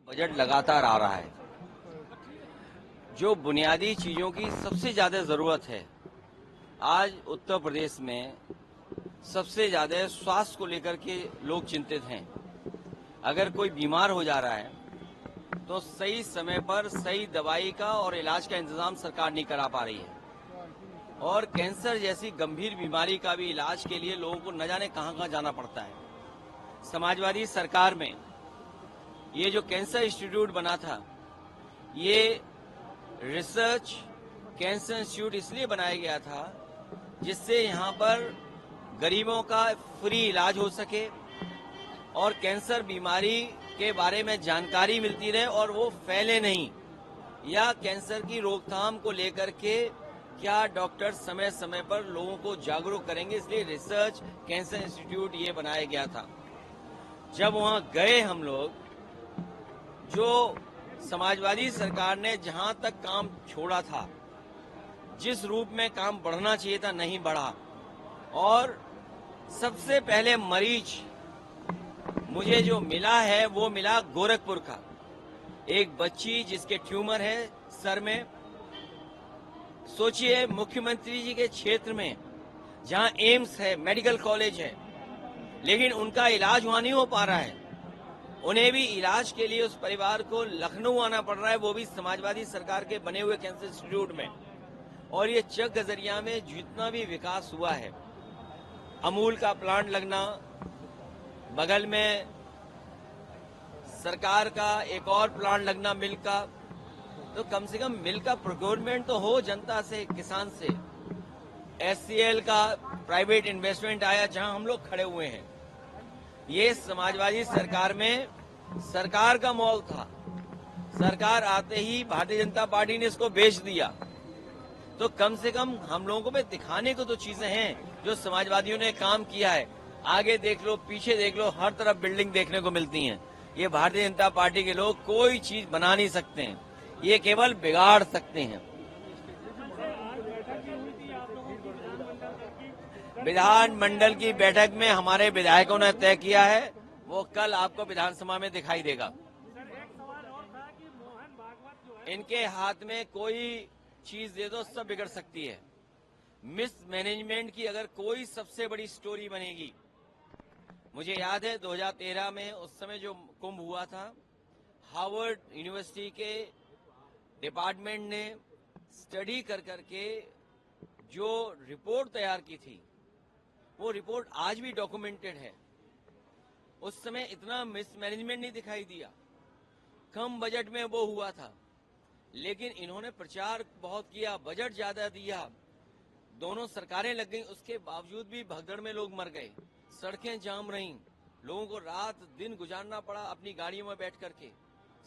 Budget लगातार आ रहा है। जो बुनियादी चीजों की सबसे ज्यादा जरूरत है, आज उत्तर प्रदेश में सबसे ज्यादा स्वास्थ्य को लेकर के लोग चिंतित हैं। अगर कोई बीमार हो जा रहा है तो सही समय पर सही दवाई का और इलाज का इंतजाम सरकार नहीं करा पा रही है, और कैंसर जैसी गंभीर बीमारी का भी इलाज के लिए लोगों को न जाने कहां कहां जाना पड़ता है। समाजवादी सरकार में ये जो कैंसर इंस्टीट्यूट बना था, ये रिसर्च कैंसर इंस्टीट्यूट इसलिए बनाया गया था जिससे यहाँ पर गरीबों का फ्री इलाज हो सके और कैंसर बीमारी के बारे में जानकारी मिलती रहे और वो फैले नहीं, या कैंसर की रोकथाम को लेकर के क्या डॉक्टर समय समय पर लोगों को जागरूक करेंगे, इसलिए रिसर्च कैंसर इंस्टीट्यूट ये बनाया गया था। जब वहां गए हम लोग, जो समाजवादी सरकार ने जहां तक काम छोड़ा था, जिस रूप में काम बढ़ना चाहिए था नहीं बढ़ा, और सबसे पहले मरीज मुझे जो मिला है वो मिला गोरखपुर का, एक बच्ची जिसके ट्यूमर है सर में। सोचिए, मुख्यमंत्री जी के क्षेत्र में जहां एम्स है, मेडिकल कॉलेज है, लेकिन उनका इलाज वहां नहीं हो पा रहा है। उन्हें भी इलाज के लिए उस परिवार को लखनऊ आना पड़ रहा है, वो भी समाजवादी सरकार के बने हुए कैंसर इंस्टीट्यूट में। और ये चक गजरिया में जितना भी विकास हुआ है, अमूल का प्लांट लगना, बगल में सरकार का एक और प्लांट लगना मिल्क का, तो कम से कम मिल्क का प्रोक्योरमेंट तो हो जनता से, किसान से। एचसीएल का प्राइवेट इन्वेस्टमेंट आया जहां हम लोग खड़े हुए हैं। ये समाजवादी सरकार में सरकार का मॉल था, सरकार आते ही भारतीय जनता पार्टी ने इसको बेच दिया। तो कम से कम हम लोगों को दिखाने को तो चीजें हैं जो समाजवादियों ने काम किया है। आगे देख लो, पीछे देख लो, हर तरफ बिल्डिंग देखने को मिलती हैं। ये भारतीय जनता पार्टी के लोग कोई चीज बना नहीं सकते हैं, ये केवल बिगाड़ सकते हैं। विधानमंडल की बैठक में हमारे विधायकों ने तय किया है, वो कल आपको विधानसभा में दिखाई देगा। इनके हाथ में कोई चीज दे दो, सब बिगड़ सकती है। मिसमैनेजमेंट की अगर कोई सबसे बड़ी स्टोरी बनेगी, मुझे याद है 2013 में उस समय जो कुंभ हुआ था, हार्वर्ड यूनिवर्सिटी के डिपार्टमेंट ने स्टडी कर करके जो रिपोर्ट तैयार की थी, वो रिपोर्ट आज भी डॉक्यूमेंटेड है। उस समय इतना मिसमैनेजमेंट नहीं दिखाई दिया, कम बजट में वो हुआ था, लेकिन इन्होंने प्रचार बहुत किया, बजट ज्यादा दिया, दोनों सरकारें लग गई, उसके बावजूद भी भगदड़ में लोग मर गए, सड़कें जाम रहीं, लोगों को रात दिन गुजारना पड़ा अपनी गाड़ियों में बैठ करके,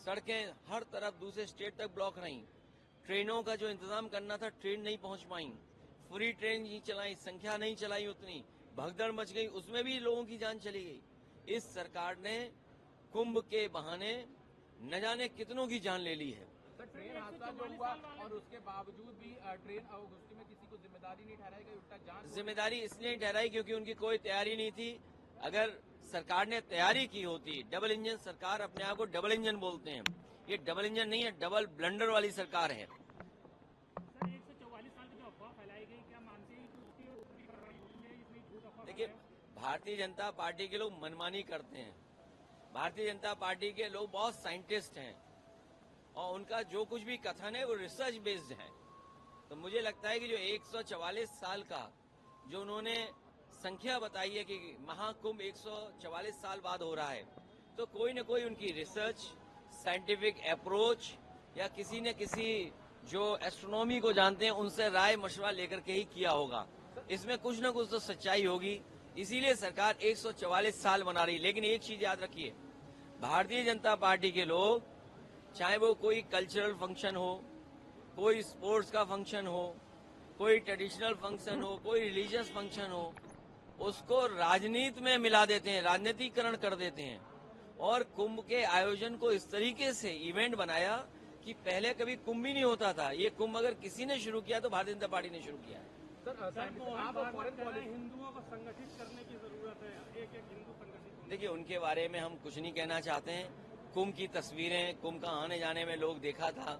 सड़कें हर तरफ दूसरे स्टेट तक ब्लॉक रहीं, ट्रेनों का जो इंतजाम करना था ट्रेन नहीं पहुंच पाई, फ्री ट्रेन नहीं चलाई, संख्या नहीं चलाई उतनी, भगदड़ मच गई, उसमें भी लोगों की जान चली गई। इस सरकार ने कुंभ के बहाने न जाने कितनों की जान ले ली है। ट्रेन हादसा जो हुआ और उसके बावजूद भी ट्रेन अगुस्ती में किसी को जिम्मेदारी नहीं ठहराई गई, उल्टा जांच जिम्मेदारी इसलिए नहीं ठहराई क्योंकि उनकी कोई तैयारी नहीं थी। अगर सरकार ने तैयारी की होती, डबल इंजन सरकार, अपने आप को डबल इंजन बोलते हैं, ये डबल इंजन नहीं है, डबल ब्लंडर वाली सरकार है। देखिए, भारतीय जनता पार्टी के लोग मनमानी करते हैं। भारतीय जनता पार्टी के लोग बहुत साइंटिस्ट हैं और उनका जो कुछ भी कथन है वो रिसर्च बेस्ड है। तो मुझे लगता है कि जो 144 साल का जो उन्होंने संख्या बताई है कि महाकुंभ 144 साल बाद हो रहा है, तो कोई न कोई उनकी रिसर्च, साइंटिफिक अप्रोच, या किसी न किसी जो एस्ट्रोनॉमी को जानते हैं उनसे राय मशवरा लेकर के ही किया होगा। इसमें कुछ न कुछ तो सच्चाई होगी, इसीलिए सरकार 144 साल मना रही। लेकिन एक चीज याद रखिए, भारतीय जनता पार्टी के लोग, चाहे वो कोई कल्चरल फंक्शन हो, कोई स्पोर्ट्स का फंक्शन हो, कोई ट्रेडिशनल फंक्शन हो, कोई रिलीजियस फंक्शन हो, उसको राजनीति में मिला देते हैं, राजनीतिकरण कर देते हैं। और कुंभ के आयोजन को इस तरीके से इवेंट बनाया कि पहले कभी कुंभ ही नहीं होता था। ये कुंभ अगर किसी ने शुरू किया तो भारतीय जनता पार्टी ने शुरू किया है। हिंदुओं को संगठित करने की जरूरत है, एक हिंदू संगठित। देखिए, उनके बारे में हम कुछ नहीं कहना चाहते हैं। कुंभ की तस्वीरें, कुंभ का आने जाने में लोग देखा था,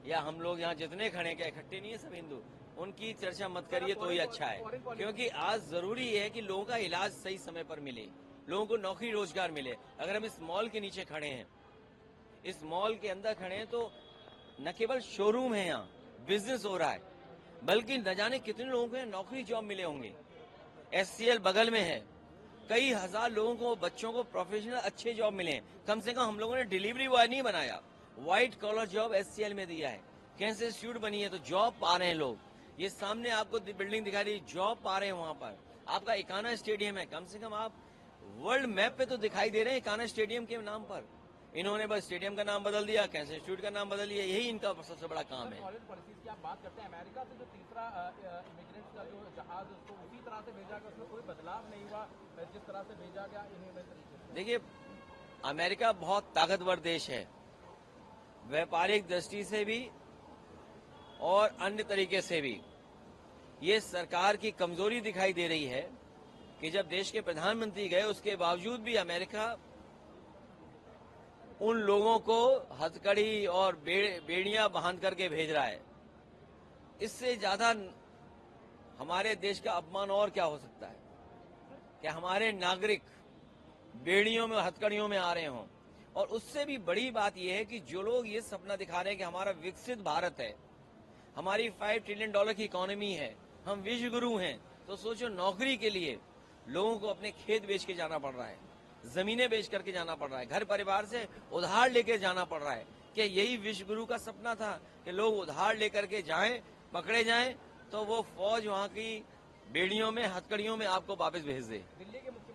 या हम लोग यहाँ जितने खड़े क्या इकट्ठे नहीं है सब हिंदू, उनकी चर्चा मत करिए तो ही अच्छा है। क्योंकि आज जरूरी है कि लोगों का इलाज सही समय पर मिले, लोगों को नौकरी रोजगार मिले। अगर हम इस मॉल के नीचे खड़े हैं, इस मॉल के अंदर खड़े हैं, तो न केवल शोरूम है, यहाँ बिजनेस हो रहा है, बल्कि न जाने कितने लोगों को नौकरी जॉब मिले होंगे। SCL बगल में है, कई हजार लोगों को, बच्चों को प्रोफेशनल अच्छे जॉब मिले हैं। कम से कम हम लोगों ने डिलीवरी बॉय नहीं बनाया, व्हाइट कॉलर जॉब SCL में दिया है। कैंसर इंस्टीट्यूट बनी है तो जॉब पा रहे हैं लोग। ये सामने आपको बिल्डिंग दिखा रही, जॉब पा रहे हैं वहां पर। आपका इकाना स्टेडियम है, कम से कम आप वर्ल्ड मैप पे तो दिखाई दे रहे हैं इकाना स्टेडियम के नाम पर। इन्होंने बस स्टेडियम का नाम बदल दिया, कैंसर इंस्टीट्यूट का नाम बदल दिया, यही इनका सबसे बड़ा काम है। फॉरेन पॉलिसीज की आप बात करते हैं, अमेरिका से जो तीसरा इमिग्रेंट्स का जो जहाज उसको उसी तरह से भेजा गया, उसमें कोई बदलाव नहीं हुआ जिस तरह से भेजा गया इन्हें तरीके से। देखिए, अमेरिका बहुत ताकतवर देश है, व्यापारिक दृष्टि से भी और अन्य तरीके से भी। ये सरकार की कमजोरी दिखाई दे रही है कि जब देश के प्रधानमंत्री गए, उसके बावजूद भी अमेरिका उन लोगों को हथकड़ी और बेड़ियां बांध करके भेज रहा है। इससे ज्यादा हमारे देश का अपमान और क्या हो सकता है कि हमारे नागरिक बेड़ियों में, हथकड़ियों में आ रहे हों। और उससे भी बड़ी बात यह है कि जो लोग ये सपना दिखा रहे हैं कि हमारा विकसित भारत है, हमारी $5 ट्रिलियन की इकोनॉमी है, हम विश्व गुरु हैं, तो सोचो नौकरी के लिए लोगों को अपने खेत बेच के जाना पड़ रहा है, जमीनें बेच करके जाना पड़ रहा है, घर परिवार से उधार लेकर जाना पड़ रहा है। क्या यही विश्व गुरु का सपना था कि लोग उधार लेकर के जाएं, पकड़े जाएं, तो वो फौज वहां की बेड़ियों में, हथकड़ियों में आपको वापस भेज दे?